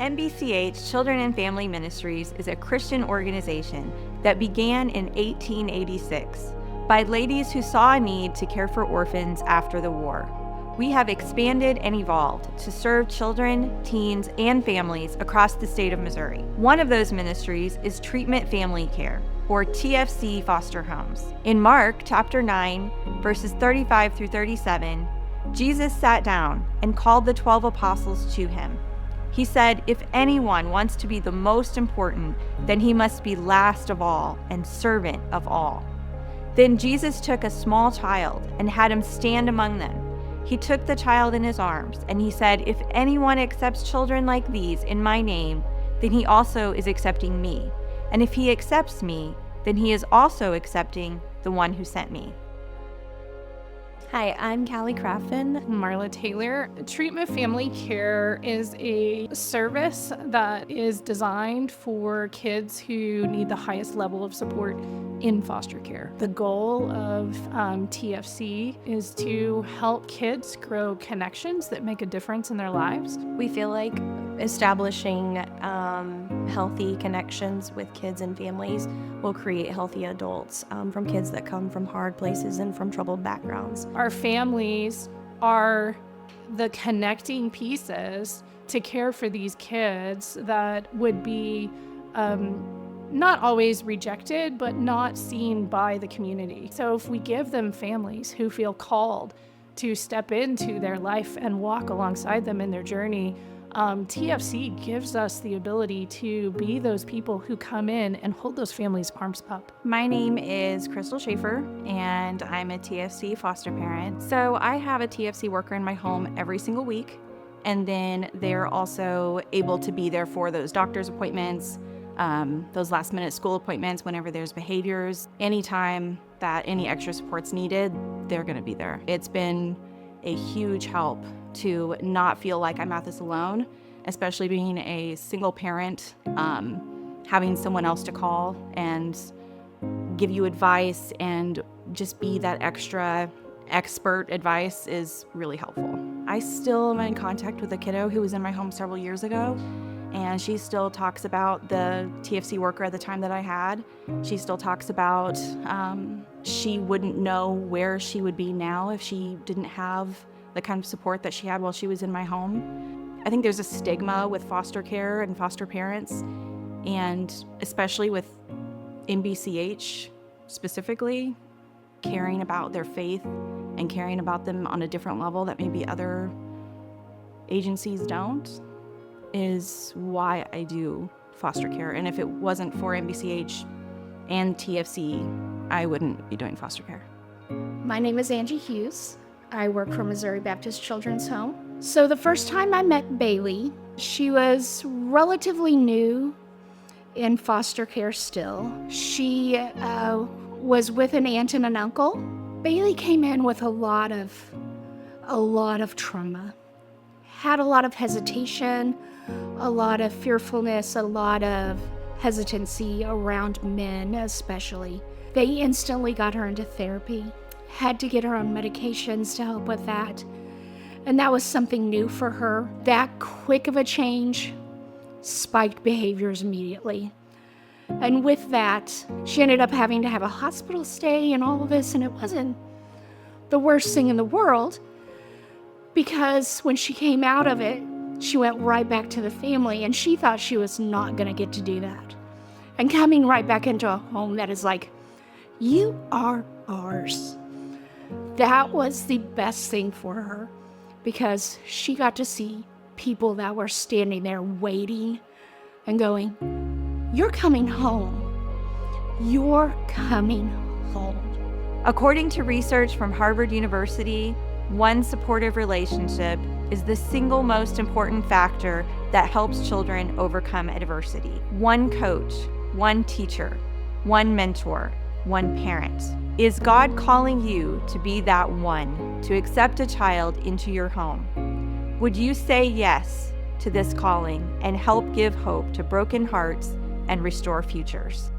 NBCH Children and Family Ministries is a Christian organization that began in 1886 by ladies who saw a need to care for orphans after the war. We have expanded and evolved to serve children, teens, and families across the state of Missouri. One of those ministries is Treatment Family Care, or TFC foster homes. In Mark chapter 9, verses 35 through 37, Jesus sat down and called the 12 apostles to him. He said, "If anyone wants to be the most important, then he must be last of all and servant of all." Then Jesus took a small child and had him stand among them. He took the child in his arms, and he said, "If anyone accepts children like these in my name, then he also is accepting me. And if he accepts me, then he is also accepting the one who sent me." Hi, I'm Callie Craffin. Marla Taylor. Treatment Family Care is a service that is designed for kids who need the highest level of support in foster care. The goal of TFC is to help kids grow connections that make a difference in their lives. We feel like establishing healthy connections with kids and families will create healthy adults from kids that come from hard places and from troubled backgrounds. Our families are the connecting pieces to care for these kids that would be not always rejected, but not seen by the community. So if we give them families who feel called to step into their life and walk alongside them in their journey, TFC gives us the ability to be those people who come in and hold those families' arms up. My name is Crystal Schaefer, and I'm a TFC foster parent. So I have a TFC worker in my home every single week, and then they're also able to be there for those doctor's appointments, those last-minute school appointments whenever there's behaviors. Anytime that any extra support's needed, they're going to be there. It's been a huge help to not feel like I'm at this alone, especially being a single parent. Having someone else to call and give you advice and just be that extra expert advice is really helpful. I still am in contact with a kiddo who was in my home several years ago, and she still talks about the TFC worker at the time that I had. She still talks about she wouldn't know where she would be now if she didn't have the kind of support that she had while she was in my home. I think there's a stigma with foster care and foster parents, and especially with NBCH specifically, caring about their faith and caring about them on a different level that maybe other agencies don't, is why I do foster care. And if it wasn't for NBCH and TFC, I wouldn't be doing foster care. My name is Angie Hughes. I work for Missouri Baptist Children's Home. So the first time I met Bailey, she was relatively new in foster care still. She was with an aunt and an uncle. Bailey came in with a lot of trauma, had a lot of hesitation, a lot of fearfulness, a lot of hesitancy around men especially. They instantly got her into therapy. Had to get her on medications to help with that. And that was something new for her. That quick of a change spiked behaviors immediately. And with that, she ended up having to have a hospital stay and all of this, and it wasn't the worst thing in the world, because when she came out of it, she went right back to the family, and she thought she was not going to get to do that. And coming right back into a home that is like, "You are ours." That was the best thing for her, because she got to see people that were standing there waiting and going, "You're coming home. You're coming home." According to research from Harvard University, one supportive relationship is the single most important factor that helps children overcome adversity. One coach, one teacher, one mentor, one parent. Is God calling you to be that one, to accept a child into your home? Would you say yes to this calling and help give hope to broken hearts and restore futures?